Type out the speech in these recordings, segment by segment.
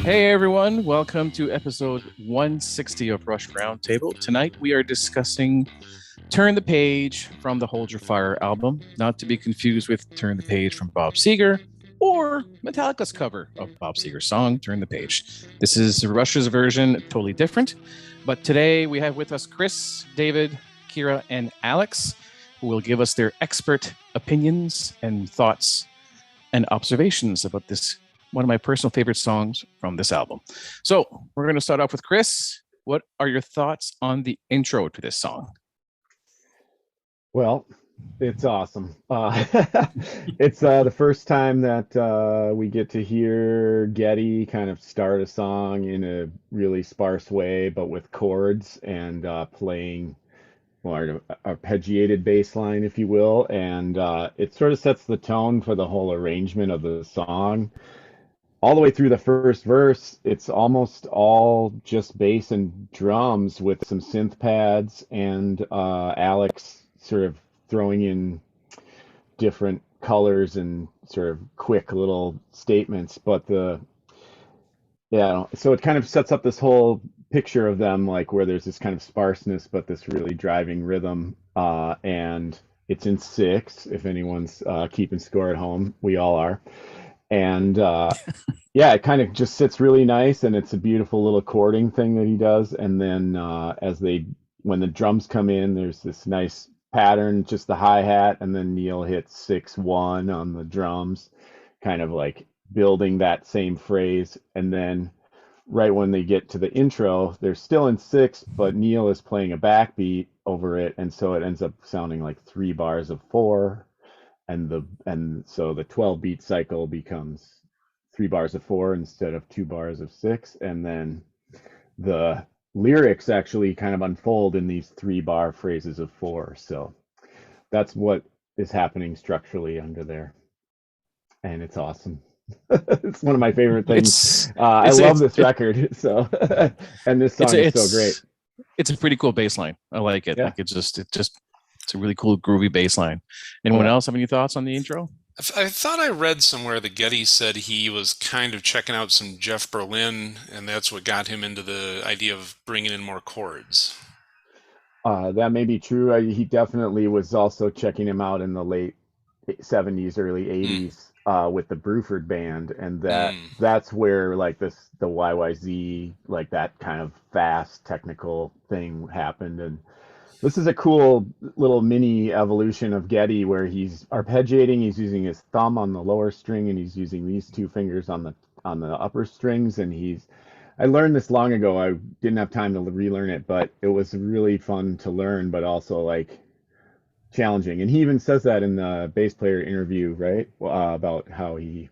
Hey everyone, welcome to episode 160 of Rush Roundtable. Tonight we are discussing Turn the Page from the Hold Your Fire album, not to be confused with Turn the Page from Bob Seger or Metallica's cover of Bob Seger's song, Turn the Page. This is Rush's version, totally different. But today we have with us Chris, David, Kira, and Alex, who will give us their expert opinions and thoughts and observations about this, one of my personal favorite songs from this album. So we're going to start off with Chris. What are your thoughts on the intro to this song? Well, it's awesome. It's the first time that we get to hear Geddy kind of start a song in a really sparse way, but with chords and playing more arpeggiated bass line, if you will. And it sort of sets the tone for the whole arrangement of the song. All the way through the first verse, it's almost all just bass and drums with some synth pads and Alex sort of throwing in different colors and sort of quick little statements. But so it kind of sets up this whole picture of them, like where there's this kind of sparseness, but this really driving rhythm. And it's in six, if anyone's keeping score at home. We all are. And yeah, it kind of just sits really nice, and it's a beautiful little chording thing that he does. And then when the drums come in, there's this nice pattern, just the hi-hat, and then Neil hits 6-1 on the drums, kind of like building that same phrase. And then right when they get to the intro, they're still in six, but Neil is playing a backbeat over it, and so it ends up sounding like 3 bars of 4. And so the 12 beat cycle becomes 3 bars of 4 instead of 2 bars of 6, and then the lyrics actually kind of unfold in these 3-bar phrases of 4. So that's what is happening structurally under there, and it's awesome. It's one of my favorite things. I love this record. So and this song is so great. It's a pretty cool bass line. I like it. Yeah. Like it's a really cool groovy bass line. Anyone else have any thoughts on the intro? I thought I read somewhere that Geddy said he was kind of checking out some Jeff Berlin, and that's what got him into the idea of bringing in more chords. That may be true. He definitely was also checking him out in the late 70s, early 80s with the Bruford Band, and that's where like the YYZ, like that kind of fast technical thing happened. And this is a cool little mini evolution of Geddy where he's arpeggiating. He's using his thumb on the lower string, and he's using these 2 fingers on the upper strings. And I learned this long ago. I didn't have time to relearn it, but it was really fun to learn, but also like challenging. And he even says that in the bass player interview, right? About how he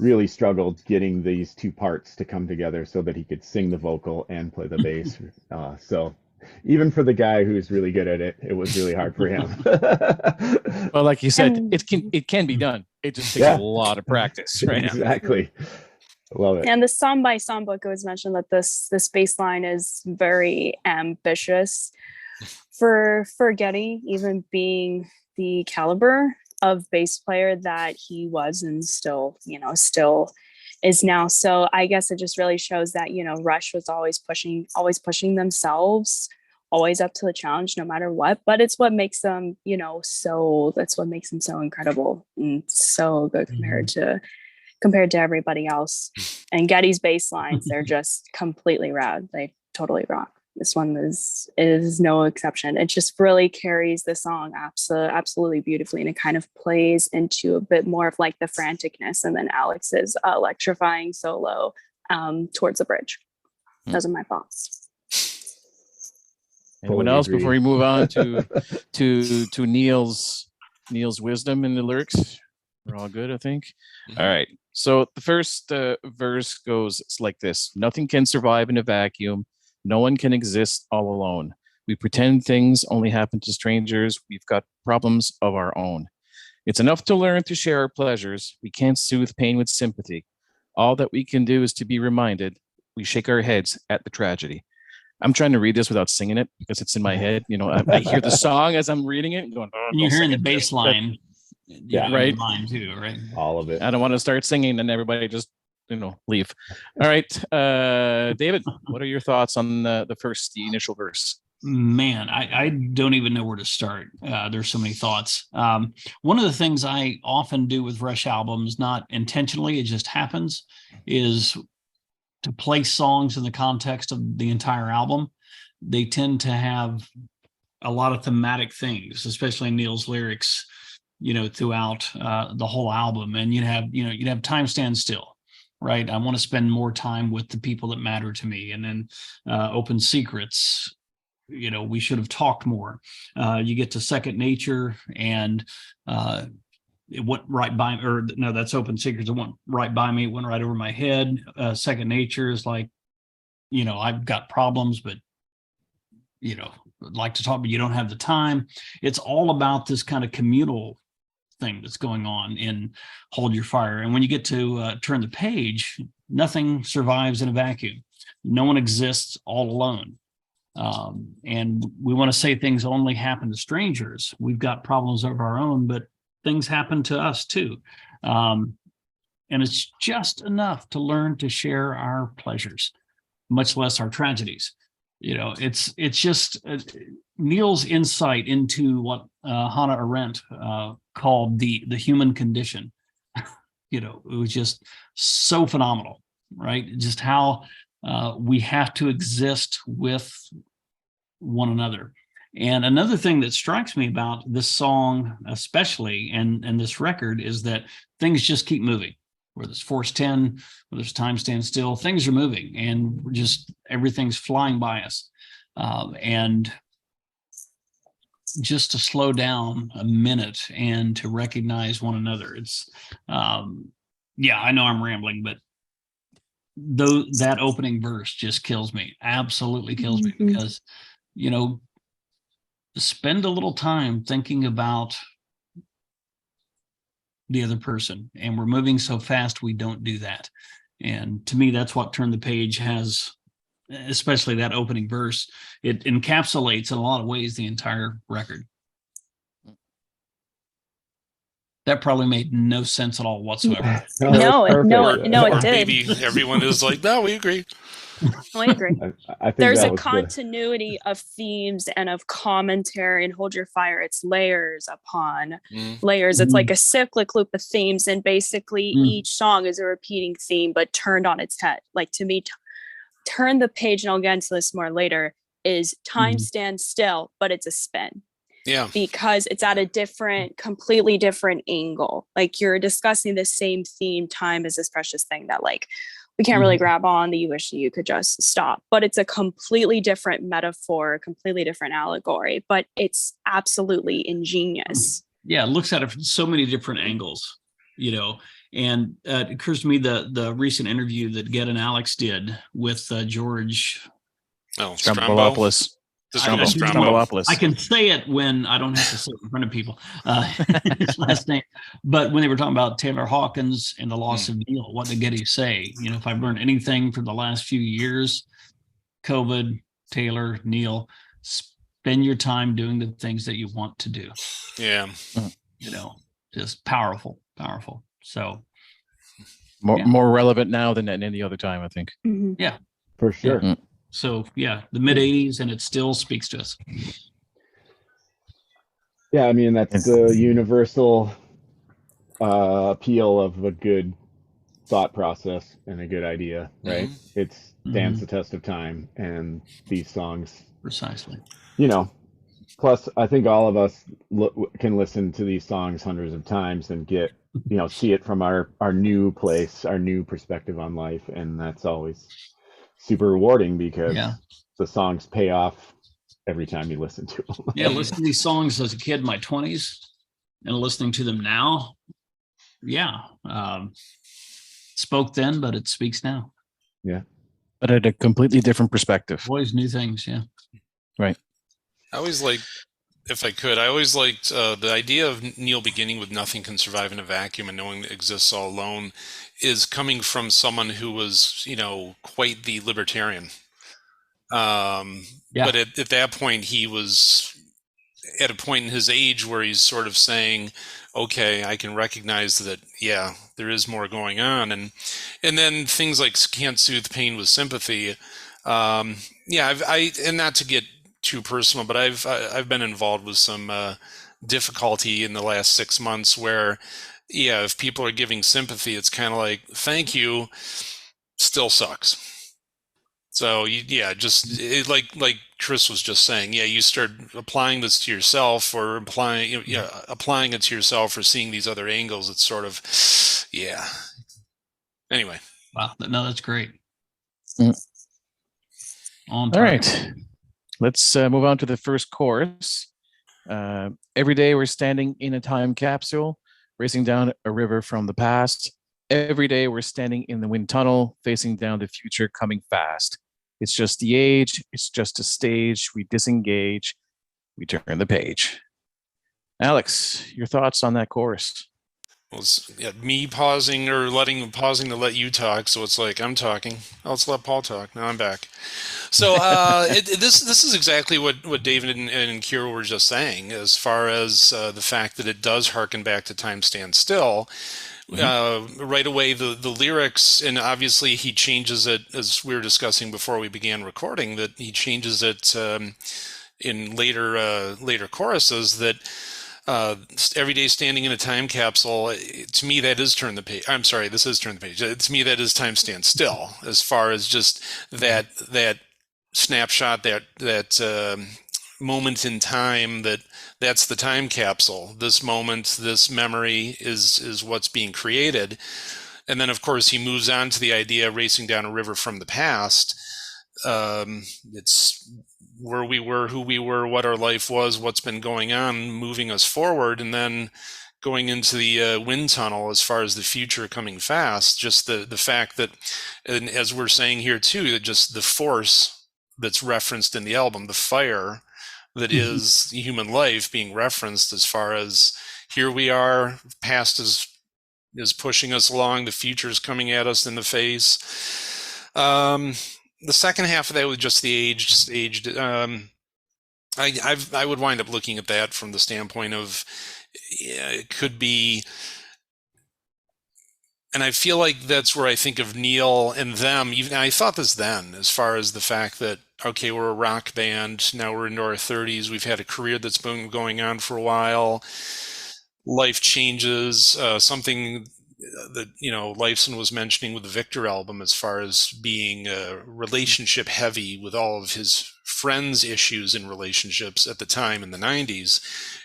really struggled getting these 2 parts to come together so that he could sing the vocal and play the bass. So even for the guy who's really good at it, it was really hard for him. Well, like you said, it can be done. It just takes a lot of practice, right? Exactly. I love it. And the song by song book, it was mentioned that this bass line is very ambitious for Geddy, even being the caliber of bass player that he was and still is now. So I guess it just really shows that, Rush was always pushing themselves, always up to the challenge, no matter what. But it's what makes them, that's what makes them so incredible and so good compared to everybody else. And Geddy's bass lines, they're just completely rad. They totally rock. This one is no exception. It just really carries the song absolutely beautifully, and it kind of plays into a bit more of like the franticness, and then Alex's electrifying solo towards the bridge. Those are my thoughts. Anyone else before we move on to Neil's wisdom in the lyrics? We're all good, I think. Mm-hmm. All right. So the first verse goes like this: "Nothing can survive in a vacuum. No one can exist all alone. We pretend things only happen to strangers. We've got problems of our own. It's enough to learn to share our pleasures. We can't soothe pain with sympathy. All that we can do is to be reminded. We shake our heads at the tragedy." I'm trying to read this without singing it because it's in my head. I hear the song as I'm reading it. Going, you're hearing the bass line. Yeah, right. Line too, right? All of it. I don't want to start singing and everybody just leave. All right, David, what are your thoughts on the initial verse? Man, I don't even know where to start. There's so many thoughts. One of the things I often do with Rush albums, not intentionally, it just happens, is to place songs in the context of the entire album. They tend to have a lot of thematic things, especially Neil's lyrics, throughout the whole album. And you'd have Time Stand Still, right? I want to spend more time with the people that matter to me. And then Open Secrets, we should have talked more. You get to Second Nature, and it went right by me, or no, that's Open Secrets. It went right by me. It went right over my head. Second Nature is like, I've got problems, but, like to talk, but you don't have the time. It's all about this kind of communal thing that's going on in Hold Your Fire. And when you get to Turn the Page, nothing survives in a vacuum. No one exists all alone. And we want to say things only happen to strangers. We've got problems of our own, but things happen to us too. And it's just enough to learn to share our pleasures, much less our tragedies. It's just Neil's insight into what Hannah Arendt called the human condition. It was just so phenomenal, right? Just how we have to exist with one another. And another thing that strikes me about this song, especially, and this record, is that things just keep moving. Whether it's Force 10, whether it's Time Stand Still, things are moving, and everything's flying by us. And just to slow down a minute and to recognize one another. It's, I know I'm rambling, but that opening verse just kills me, absolutely kills me, because, spend a little time thinking about the other person, and we're moving so fast we don't do that. And to me, that's what Turn the Page has, especially that opening verse. It encapsulates in a lot of ways the entire record. That probably made no sense at all whatsoever. No, it did. Maybe everyone is like, no, we agree. I agree. I think there's a continuity of themes and of commentary in Hold Your Fire. It's layers upon layers. It's like a cyclic loop of themes, and basically each song is a repeating theme but turned on its head. Like, to me, Turn the Page, and I'll get into this more later, is Time Stands Still, but it's a spin. Yeah. Because it's at a completely different angle. Like, you're discussing the same theme, time is this precious thing that, like, we can't really grab on, that you wish you could just stop. But it's a completely different metaphor, completely different allegory, but it's absolutely ingenious. Yeah, it looks at it from so many different angles, and it occurs to me the recent interview that Get and Alex did with George Stroumboulopoulos. I can say it when I don't have to say it in front of people, his last name. But when they were talking about Taylor Hawkins and the loss of Neil, what did Getty say? If I've learned anything from the last few years, COVID, Taylor, Neil, spend your time doing the things that you want to do. Yeah. Just powerful. So more relevant now than at any other time, I think. Yeah, for sure. Yeah. So the mid 80s, and it still speaks to us. Yeah, I mean, that's the universal appeal of a good thought process and a good idea, right? It stands the test of time, and these songs precisely. Plus, I think all of us can listen to these songs hundreds of times and get, see it from our new place, our new perspective on life, and that's always super rewarding because the songs pay off every time you listen to them. Listening to these songs as a kid in my 20s and listening to them now, spoke then, but it speaks now. Yeah. But at a completely different perspective. Always new things, Right. I always liked the idea of Neil beginning with "Nothing can survive in a vacuum" and knowing it exists all alone is coming from someone who was, quite the libertarian. But at that point, he was at a point in his age where he's sort of saying, okay, I can recognize that, yeah, there is more going on. And then things like can't soothe pain with sympathy. Yeah, and not to get too personal, but I've been involved with some difficulty in the last 6 months where, yeah, if people are giving sympathy, it's kind of like, thank you, still sucks. So like Chris was just saying, yeah, you start applying this to yourself, or applying it to yourself, or seeing these other angles. It's sort of, yeah. Anyway. Wow, no, that's great. All right, let's move on to the first chorus. Every day we're standing in a time capsule, racing down a river from the past. Every day we're standing in the wind tunnel, facing down the future coming fast. It's just the age, it's just a stage. We disengage, we turn the page. Alex, your thoughts on that chorus? Well, it's me pausing to let you talk, so it's like I'm talking. Let's let Paul talk. Now I'm back. So this is exactly what David and Kira were just saying, as far as the fact that it does harken back to Time Stands Still. Right away, the lyrics, and obviously he changes it, as we were discussing before we began recording, that he changes it in later choruses, that every day standing in a time capsule. To me, that is turn the page. I'm sorry, this is turn the page. To me, that is Time Stands Still, as far as just that snapshot, that moment in time, that's the time capsule. This moment, this memory is what's being created. And then, of course, he moves on to the idea of racing down a river from the past. It's where we were, who we were, what our life was, what's been going on, moving us forward, and then going into the wind tunnel as far as the future coming fast. Just the fact that, and as we're saying here too, that just the force that's referenced in the album, the fire that is human life being referenced, as far as here we are, past is pushing us along, the future is coming at us in the face. The second half of that was just the aged. I would wind up looking at that from the standpoint of, yeah, it could be, and I feel like that's where I think of Neil and them. Even I thought this then, as far as the fact that, okay, we're a rock band, now we're into our 30s, we've had a career that's been going on for a while, life changes, something that, Lifeson was mentioning with the Victor album, as far as being relationship heavy with all of his friends' issues in relationships at the time in the 90s.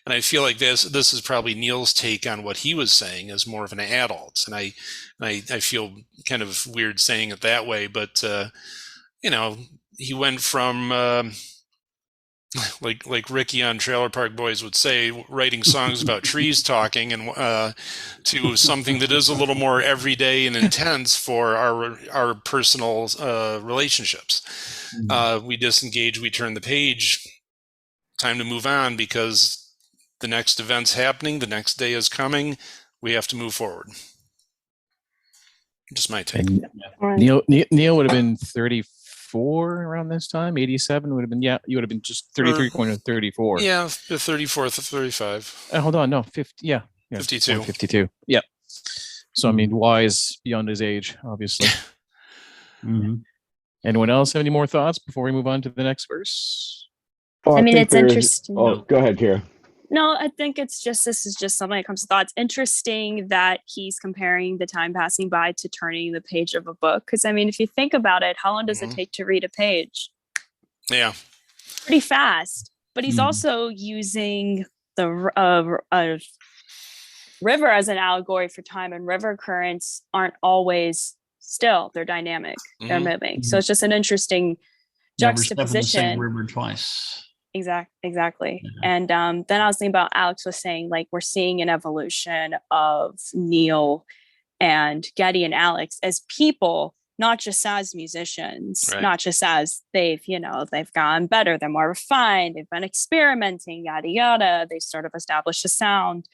And I feel like this is probably Neil's take on what he was saying as more of an adult. And I feel kind of weird saying it that way, but he went from like Ricky on Trailer Park Boys would say, writing songs about trees talking, and to something that is a little more everyday and intense for our personal relationships. We disengage, we turn the page, time to move on, because the next event's happening, the next day is coming, we have to move forward. Just my take. Neil would have been 34 around this time. 87 would have been, you would have been just 33 going to 34. Yeah, the 34th of 35. Hold on, no, 50. Yeah, 52. 52. Yeah. So I mean, wise beyond his age, obviously. Anyone else have any more thoughts before we move on to the next verse? I mean, it's interesting. Oh, go ahead, Kira. No, I think this is just something that comes to thoughts. Interesting that he's comparing the time passing by to turning the page of a book. Because, I mean, if you think about it, how long does it take to read a page? Yeah. Pretty fast. But he's also using the river as an allegory for time, and river currents aren't always still. They're dynamic. They're moving. So it's just an interesting juxtaposition. Never step in the same river twice. Exactly. And then I was thinking about, Alex was saying, like, we're seeing an evolution of Neil and Geddy and Alex as people, not just as musicians, not just as they've gotten better, they're more refined, they've been experimenting, yada yada, they sort of established a sound.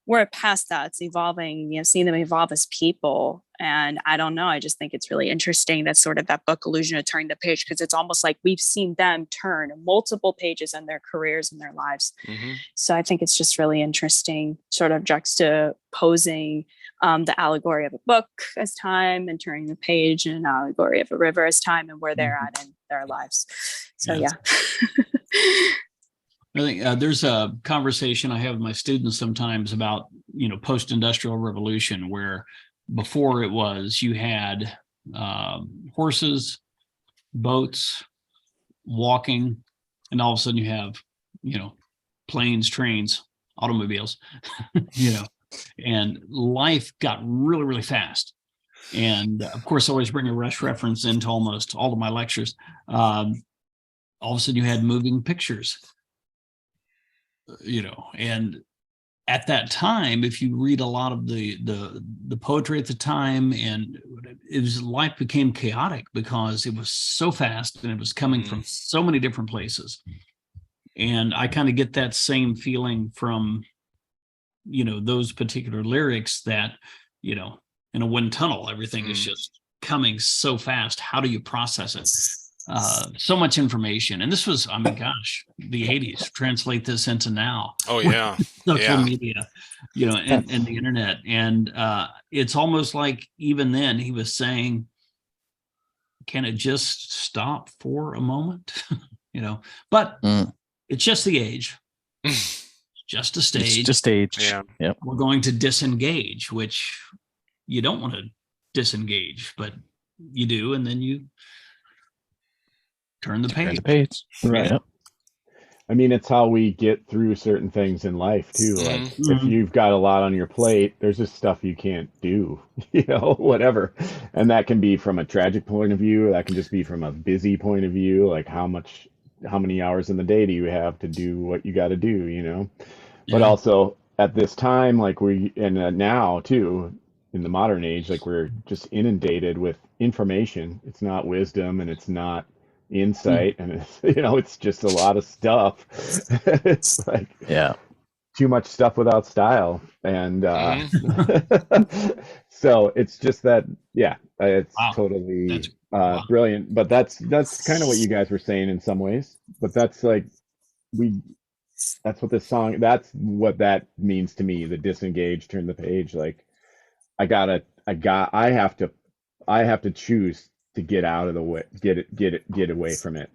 We're past that. It's evolving, seeing them evolve as people. And I don't know, I just think it's really interesting that sort of that book illusion of turning the page, because it's almost like we've seen them turn multiple pages in their careers and their lives. Mm-hmm. So I think it's just really interesting, sort of juxtaposing the allegory of a book as time and turning the page, and an allegory of a river as time and where they're at in their lives. So yeah. I think there's a conversation I have with my students sometimes about, post-industrial revolution, where before it was you had horses, boats, walking, and all of a sudden you have, planes, trains, automobiles, and life got really, really fast. And of course, I always bring a Rush reference into almost all of my lectures. All of a sudden you had moving pictures. And at that time, if you read a lot of the poetry at the time, and life became chaotic because it was so fast and it was coming from so many different places. And I kind of get that same feeling from, those particular lyrics that, in a wind tunnel, everything is just coming so fast. How do you process it? So much information. And this was, the 80s. Translate this into now. Oh, yeah. Social media, and the internet. And it's almost like even then he was saying, can it just stop for a moment? But it's just the age. Just a stage. It's just age. Yeah. Yep. We're going to disengage, which you don't want to disengage, but you do. And then you turn the page. Right. Yep. I mean, it's how we get through certain things in life too. Like if you've got a lot on your plate, there's just stuff you can't do, whatever. And that can be from a tragic point of view. That can just be from a busy point of view. Like how many hours in the day do you have to do what you got to do, But also at this time, like now too, in the modern age, like we're just inundated with information. It's not wisdom and it's not insight, and it's it's just a lot of stuff. It's like too much stuff without style, and so it's just that it's totally brilliant. But that's kind of what you guys were saying in some ways, but that's like that's what this song, that's what that means to me, the disengage, turn the page. Like I have to choose to get out of the way, get away from it,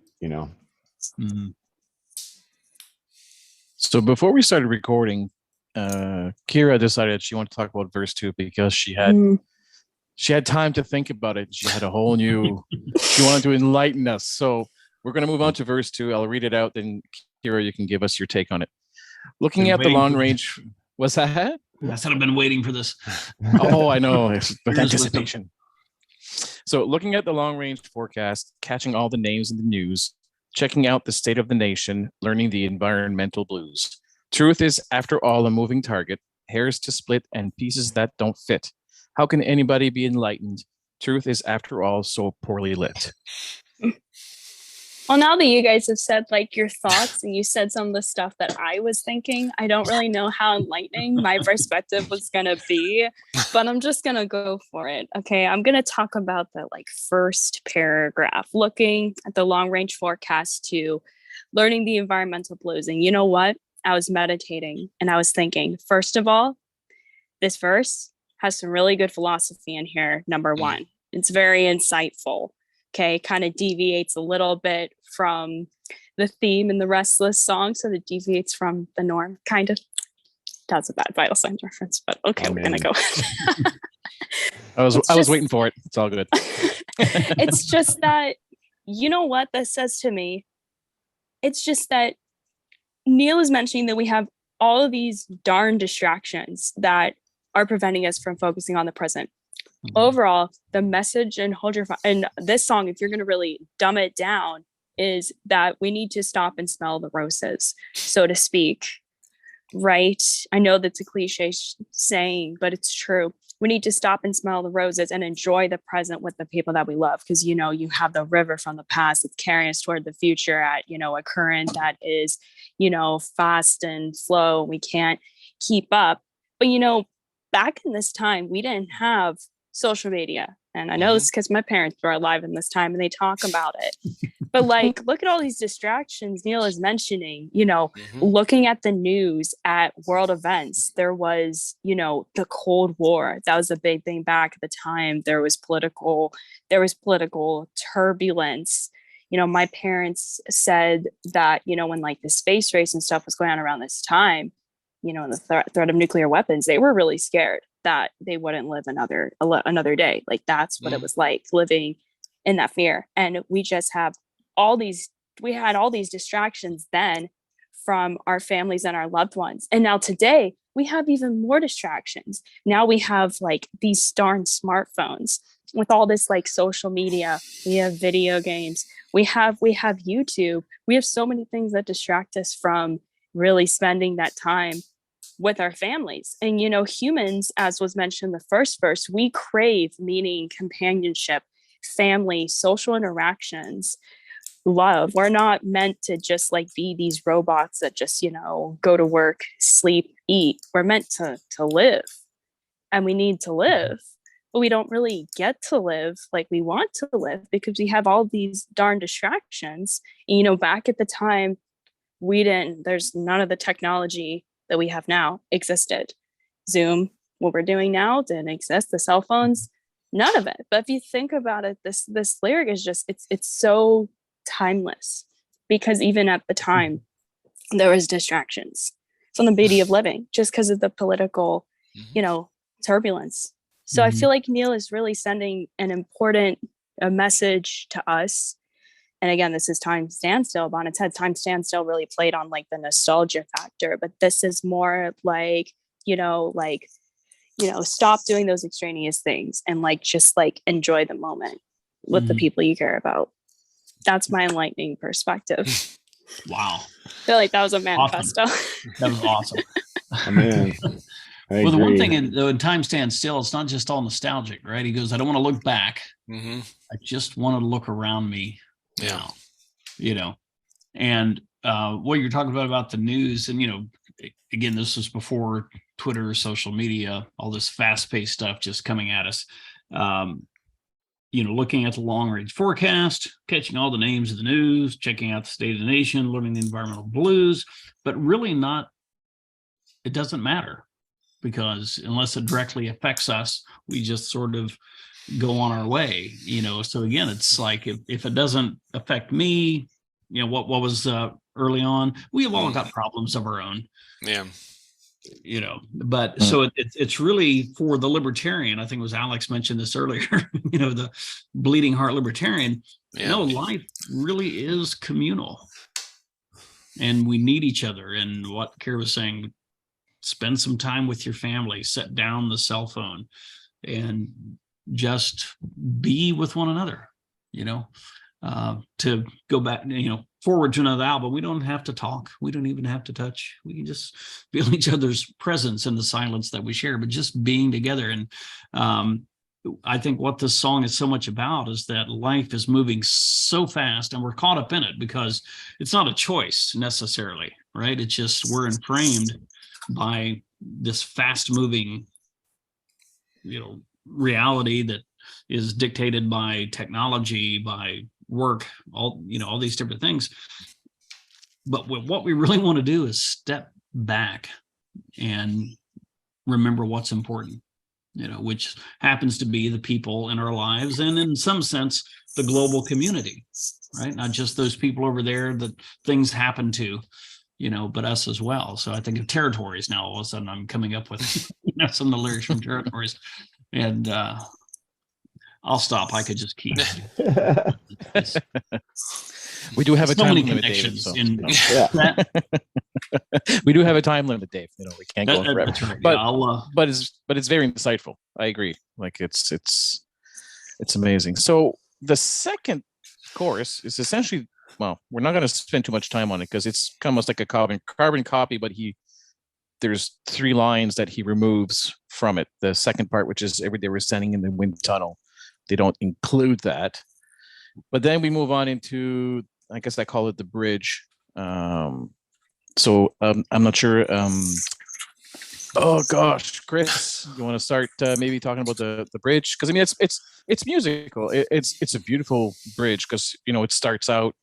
So before we started recording, Kira decided she wanted to talk about verse 2 because she had time to think about it. She had a whole new, she wanted to enlighten us. So we're going to move on to verse 2. I'll read it out, then Kira, you can give us your take on it. Looking at the long range, what's that? I said I've been waiting for this. Oh, I know, with anticipation. So looking at the long-range forecast, catching all the names in the news, checking out the state of the nation, learning the environmental blues. Truth is, after all, a moving target, hairs to split and pieces that don't fit. How can anybody be enlightened? Truth is, after all, so poorly lit. Well, now that you guys have said like your thoughts and you said some of the stuff that I was thinking, I don't really know how enlightening my perspective was going to be, but I'm just going to go for it. Okay. I'm going to talk about the first paragraph, looking at the long range forecast to learning the environmental blues. And you know what? I was meditating and I was thinking, first of all, this verse has some really good philosophy in here. Number one, it's very insightful. Okay, kind of deviates a little bit from the theme in the Restless song, so it deviates from the norm, kind of. That's a bad Vital Signs reference, but okay, we're gonna go. I was waiting for it. It's all good. It's just that, you know what this says to me? It's just that Neil is mentioning that we have all of these darn distractions that are preventing us from focusing on the present. Overall, the message in Hold Your Fire, and this song, if you're going to really dumb it down, is that we need to stop and smell the roses, so to speak. Right? I know that's a cliche saying, but it's true. We need to stop and smell the roses and enjoy the present with the people that we love. Because, you have the river from the past that's carrying us toward the future at, a current that is, fast and slow. We can't keep up. But, back in this time, we didn't have social media. And I know this because my parents were alive in this time and they talk about it. But like, look at all these distractions Neil is mentioning, looking at the news, at world events. There was, the Cold War. That was a big thing back at the time. There was political turbulence. My parents said that, when like the space race and stuff was going on around this time, and the threat of nuclear weapons, they were really scared that they wouldn't live another day. Like that's what it was like living in that fear. And we just have we had all these distractions then from our families and our loved ones. And now today we have even more distractions. Now we have like these darn smartphones with all this like social media. We have video games. We have YouTube. We have so many things that distract us from really spending that time with our families. And, humans, as was mentioned in the first verse, we crave meaning, companionship, family, social interactions, love. We're not meant to just like be these robots that just, go to work, sleep, eat. We're meant to live, and we need to live, but we don't really get to live like we want to live because we have all these darn distractions. And, back at the time, there's none of the technology that we have now existed. Zoom, what we're doing now, didn't exist. The cell phones, none of it. But if you think about it, this lyric is just, it's so timeless, because even at the time there was distractions. It's on the beauty of living just because of the political, turbulence. So I feel like Neil is really sending an important message to us. And again, this is Time Stands Still. On its head, Time Stands Still really played on like the nostalgia factor, but this is more like, stop doing those extraneous things and like just like enjoy the moment with the people you care about. That's my enlightening perspective. Wow. I feel like that was a manifesto. Awesome. That was awesome. Oh, man. Well, the one thing in Time Stands Still, it's not just all nostalgic, right? He goes, I don't want to look back. I just want to look around me. Yeah. And what you're talking about the news, and, again, this was before Twitter, social media, all this fast-paced stuff just coming at us. Looking at the long-range forecast, catching all the names of the news, checking out the state of the nation, learning the environmental blues, but really it doesn't matter, because unless it directly affects us, we just sort of go on our way, So again, it's like if it doesn't affect me, what was early on, we've all got problems of our own. Yeah. But so it's really for the libertarian. I think it was Alex mentioned this earlier, the bleeding heart libertarian. Yeah. Life really is communal, and we need each other. And what Kira was saying, spend some time with your family, set down the cell phone, and just be with one another, to go back, forward to another album. We don't have to talk. We don't even have to touch. We can just feel each other's presence in the silence that we share, but just being together. And I think what this song is so much about is that life is moving so fast, and we're caught up in it because it's not a choice necessarily, right? It's just we're inframed by this fast moving, reality that is dictated by technology, by work, all these different things. But what we really want to do is step back and remember what's important, which happens to be the people in our lives, and in some sense the global community, right? Not just those people over there that things happen to, but us as well. So I think of Territories now. All of a sudden I'm coming up with some of the lyrics from Territories. And I'll stop. I could just keep. We do have a so time many limit, connections. David, we do have a time limit, Dave. We can't go forever. Right. But Yeah, but it's very insightful. I agree. Like it's amazing. So the second chorus is essentially, well, we're not going to spend too much time on it because it's almost like a carbon copy, but there's 3 lines that he removes from it. The second part, which is every day we're standing in the wind tunnel, they don't include that. But then we move on into, I guess I call it the bridge. I'm not sure. Oh gosh, Chris, you want to start maybe talking about the bridge? Because I mean, it's musical. It's a beautiful bridge because it starts out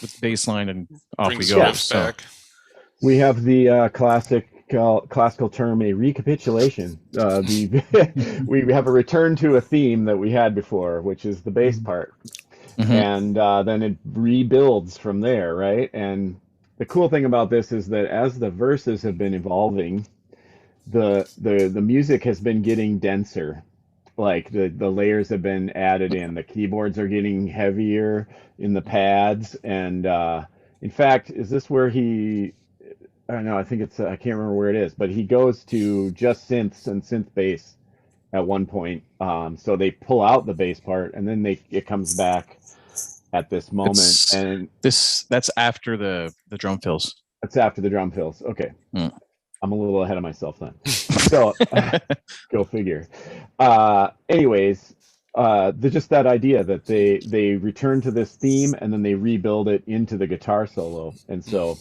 with the bass line and off we Brings the go. riffs So back. We have the classical term, a recapitulation. We have a return to a theme that we had before, which is the bass part, and then it rebuilds from there, right? And the cool thing about this is that as the verses have been evolving, the music has been getting denser. Like the layers have been added in. The keyboards are getting heavier in the pads, and in fact, is this where he? I don't know. I think it's I can't remember where it is, but he goes to just synths and synth bass at one point. So they pull out the bass part, and then it comes back at this moment, and that's after the drum fills. it's after the drum fills. Okay, I'm a little ahead of myself then. So go figure. Anyways, just that idea that they return to this theme and then they rebuild it into the guitar solo, and so.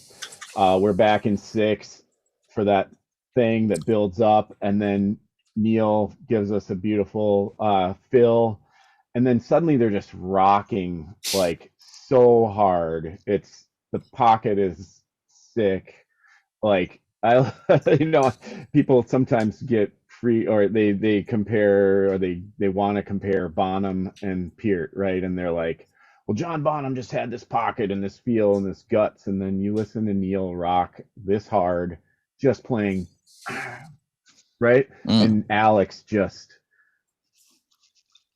We're back in 6 for that thing that builds up, and then Neil gives us a beautiful fill, and then suddenly they're just rocking like so hard. It's the pocket is sick. Like people sometimes get free, or they compare, or they want to compare Bonham and Peart, right? And they're like, well, John Bonham just had this pocket and this feel and this guts, and then you listen to Neil rock this hard, just playing, right? And Alex just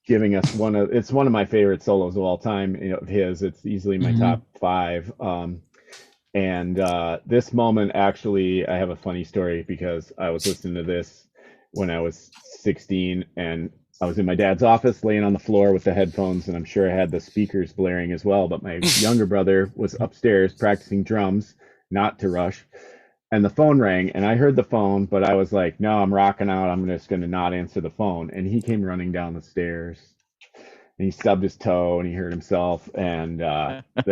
giving us it's one of my favorite solos of all time, of his. It's easily my top 5. And this moment, actually, I have a funny story because I was listening to this when I was 16, and I was in my dad's office laying on the floor with the headphones, and I'm sure I had the speakers blaring as well. But my younger brother was upstairs practicing drums, not to Rush. And the phone rang, and I heard the phone, but I was like, no, I'm rocking out. I'm just going to not answer the phone. And he came running down the stairs, and he stubbed his toe, and he hurt himself. And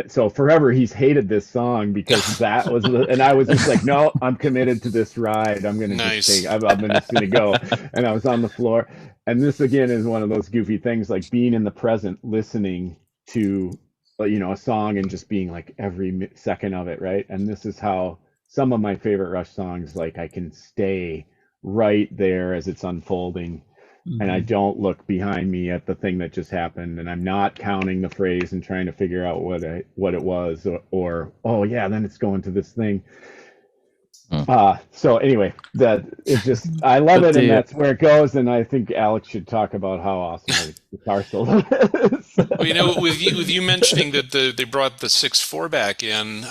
so forever he's hated this song because that was, and I was just like, no, I'm committed to this ride. I'm going to just I'm just going to go. And I was on the floor. And this again is one of those goofy things, like being in the present, listening to, a song and just being like every second of it, right? And this is how some of my favorite Rush songs, like I can stay right there as it's unfolding. And I don't look behind me at the thing that just happened, and I'm not counting the phrase and trying to figure out what it was, or oh yeah, then it's going to this thing. So anyway, that it's just, I love it, and that's where it goes. And I think Alex should talk about how awesome the guitar solo is. Well, with you mentioning that they brought the 6/4 back in,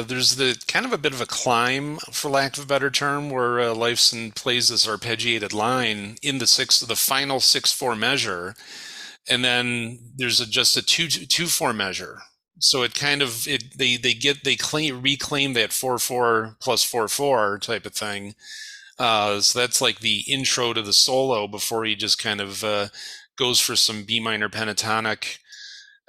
there's the kind of a bit of a climb, for lack of a better term, where Leifson plays this arpeggiated line in the final 6/4 measure, and then there's just a 2/4 measure. So it kind of they reclaim that 4/4 plus 4/4 type of thing. So that's like the intro to the solo before he just kind of goes for some B minor pentatonic,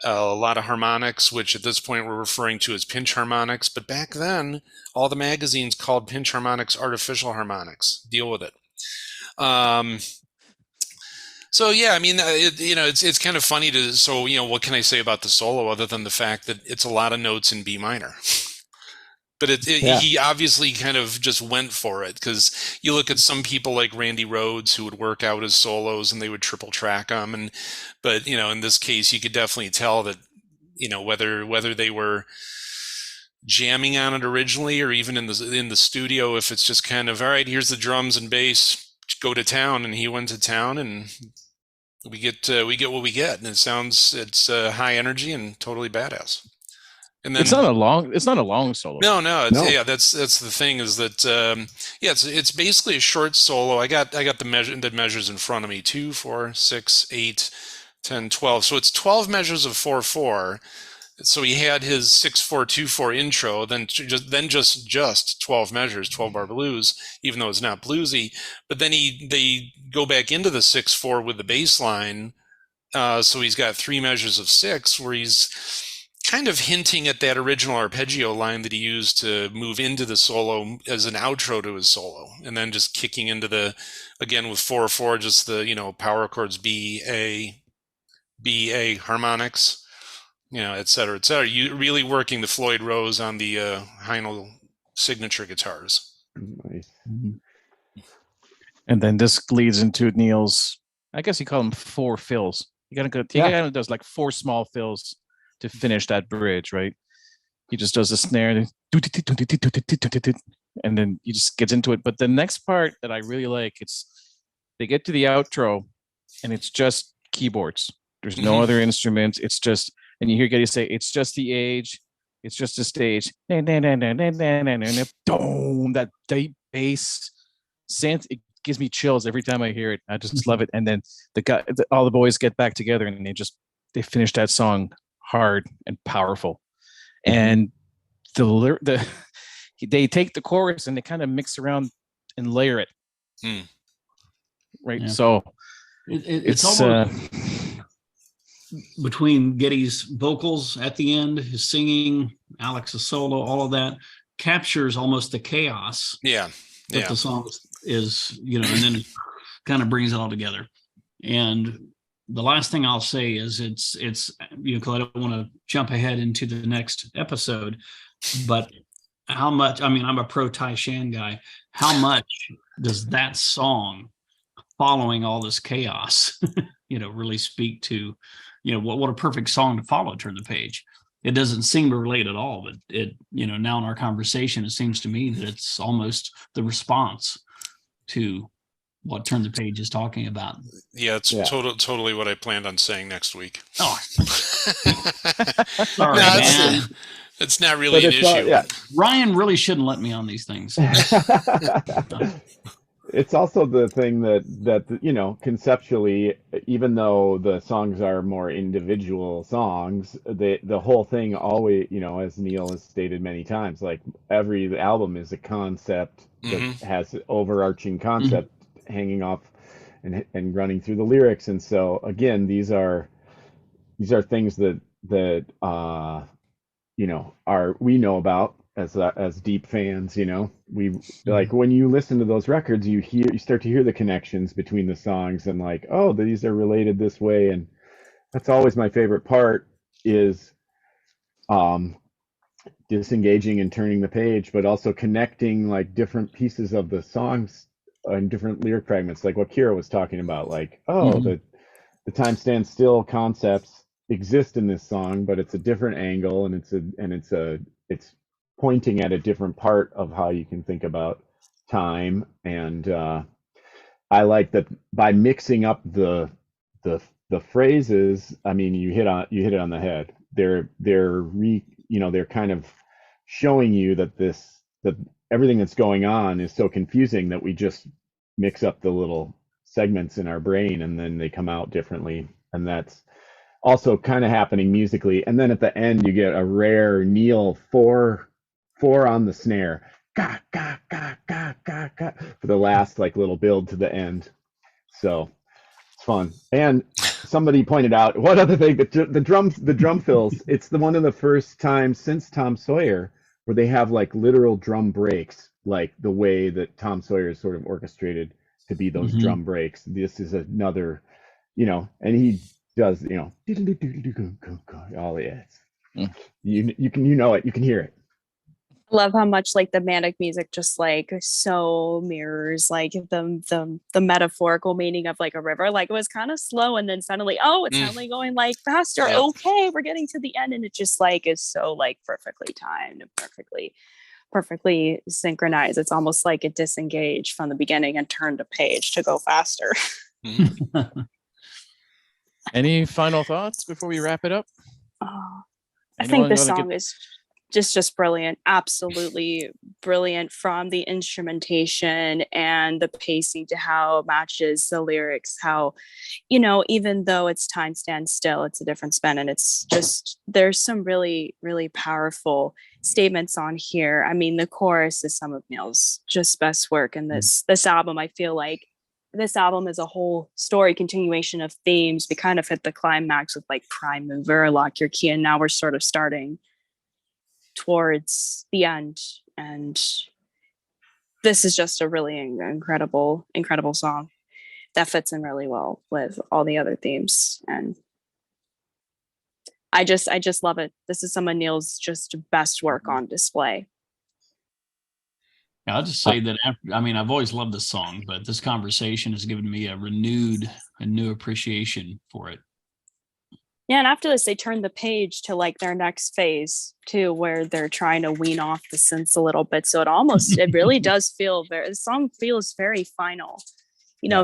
a lot of harmonics, which at this point we're referring to as pinch harmonics. But back then, all the magazines called pinch harmonics artificial harmonics. Deal with it. So yeah, I mean, it's kind of funny to. So what can I say about the solo other than the fact that it's a lot of notes in B minor? But he obviously kind of just went for it, because you look at some people like Randy Rhoads who would work out his solos and they would triple track them, but in this case you could definitely tell that whether they were jamming on it originally or even in the studio, if it's just kind of, all right, here's the drums and bass, go to town, and he went to town, and we get what we get, and it's high energy and totally badass. And then it's not a long solo. No. Yeah, that's the thing, is that it's basically a short solo. I got the measures in front of me: 2, 4, 6, 8, 10, 12. So it's 12 measures of 4/4. So he had his 6/4 2/4 intro, then just 12 measures, 12 bar blues, even though it's not bluesy. But then they go back into the 6/4 with the bass line. So he's got 3 measures of 6, where he's kind of hinting at that original arpeggio line that he used to move into the solo as an outro to his solo, and then just kicking into the, again with 4/4, just the power chords, B A harmonics, et cetera, et cetera. You really working the Floyd Rose on the Heinl signature guitars. Nice. And then this leads into Neil's, I guess you call them 4 fills. He kind of does like 4 small fills to finish that bridge, right? He just does the snare and then he just gets into it. But the next part that I really like, they get to the outro and it's just keyboards. There's no other instruments. It's just, and you hear Geddy say, it's just the age. It's just a stage. Boom, that deep bass synth, it gives me chills every time I hear it. I just love it. And then all the boys get back together and they finish that song hard and powerful. And they take the chorus and they kind of mix around and layer it. Right. Yeah. So it's almost between Geddy's vocals at the end, his singing, Alex's solo, all of that captures almost the chaos. Yeah. That the song is, and then it kind of brings it all together. And the last thing I'll say is it's because I don't want to jump ahead into the next episode, but how much, I'm a pro Tai Shan guy. How much does that song, following all this chaos, really speak to, what a perfect song to follow Turn the Page. It doesn't seem to relate at all, but it, now in our conversation, it seems to me that it's almost the response to what Turn the Page is talking about. Yeah, it's totally what I planned on saying next week. Oh, sorry, man. It's not really an issue. Ryan really shouldn't let me on these things. It's also the thing that conceptually, even though the songs are more individual songs, the whole thing always, as Neil has stated many times, like every album is a concept that has overarching concept hanging off and running through the lyrics. And so again, these are things that we know about as deep fans. We like when you listen to those records, you start to hear the connections between the songs and like, oh, these are related this way. And that's always my favorite part is disengaging and turning the page, but also connecting like different pieces of the songs and different lyric fragments, like what Kira was talking about, like, the time stands still concepts exist in this song, but it's a different angle and it's pointing at a different part of how you can think about time. And I like that by mixing up the phrases. You hit it on the head. They're kind of showing you that everything that's going on is so confusing that we just mix up the little segments in our brain and then they come out differently. And that's also kind of happening musically. And then at the end, you get a rare Neil 4 on the snare, ga, ga, ga, ga, ga, ga, for the last like little build to the end. So it's fun. And somebody pointed out one other thing, the drum fills, it's one of the first times since Tom Sawyer where they have like literal drum breaks, like the way that Tom Sawyer is sort of orchestrated to be those drum breaks. This is another, and he does, all it. You can hear it. I love how much like the manic music just like so mirrors like the metaphorical meaning of like a river. Like it was kind of slow and then suddenly, it's suddenly going like faster. Yep. Okay, we're getting to the end, and it just like is so like perfectly timed and perfectly synchronized. It's almost like it disengaged from the beginning and turned a page to go faster. Any final thoughts before we wrap it up? I think this song is just brilliant, absolutely brilliant, from the instrumentation and the pacing to how it matches the lyrics, how, even though it's time stands still, it's a different spin. And it's just, there's some really, really powerful statements on here. The chorus is some of Neil's just best work in this album. I feel like this album is a whole story continuation of themes. We kind of hit the climax with like Prime Mover, Lock Your Key, and now we're sort of starting towards the end. And this is just a really incredible song that fits in really well with all the other themes. And I just love it. This is some of Neil's just best work on display. I'll just say that I've always loved this song, but this conversation has given me a new appreciation for it. Yeah, and after this, they turn the page to like their next phase too, where they're trying to wean off the synths a little bit. So it really does feel the song feels very final,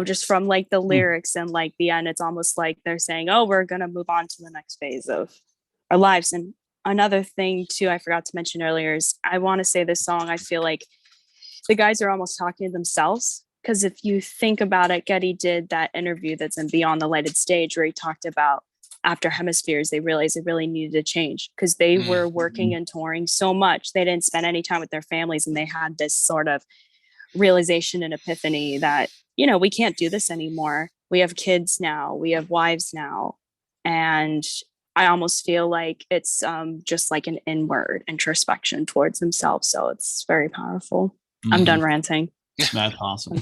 just from like the lyrics and like the end. It's almost like they're saying, oh, we're going to move on to the next phase of our lives. And another thing too, I forgot to mention earlier is I want to say this song, I feel like the guys are almost talking to themselves. Because if you think about it, Geddy did that interview that's in Beyond the Lighted Stage where he talked about after Hemispheres, they realized they really needed to change because they were working and touring so much. They didn't spend any time with their families, and they had this sort of realization and epiphany that, we can't do this anymore. We have kids now, we have wives now. And I almost feel like it's just like an inward introspection towards themselves. So it's very powerful. I'm done ranting. That's awesome.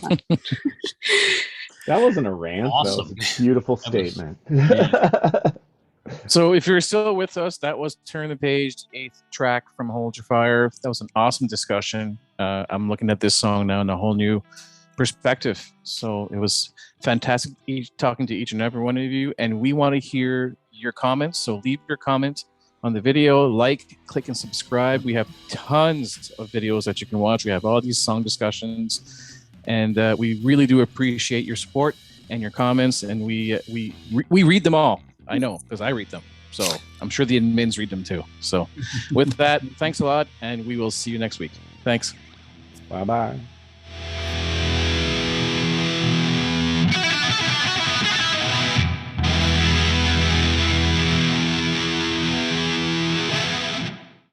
That wasn't a rant. Awesome. That was a beautiful statement. So if you're still with us, that was Turn the Page, 8th track from Hold Your Fire. That was an awesome discussion. I'm looking at this song now in a whole new perspective. So it was fantastic talking to each and every one of you. And we want to hear your comments. So leave your comment on the video, click and subscribe. We have tons of videos that you can watch. We have all these song discussions. And we really do appreciate your support and your comments, and we read them all. I know because I read them, so I'm sure the admins read them too. So with that, thanks a lot, and we will see you next week. Thanks. Bye-bye.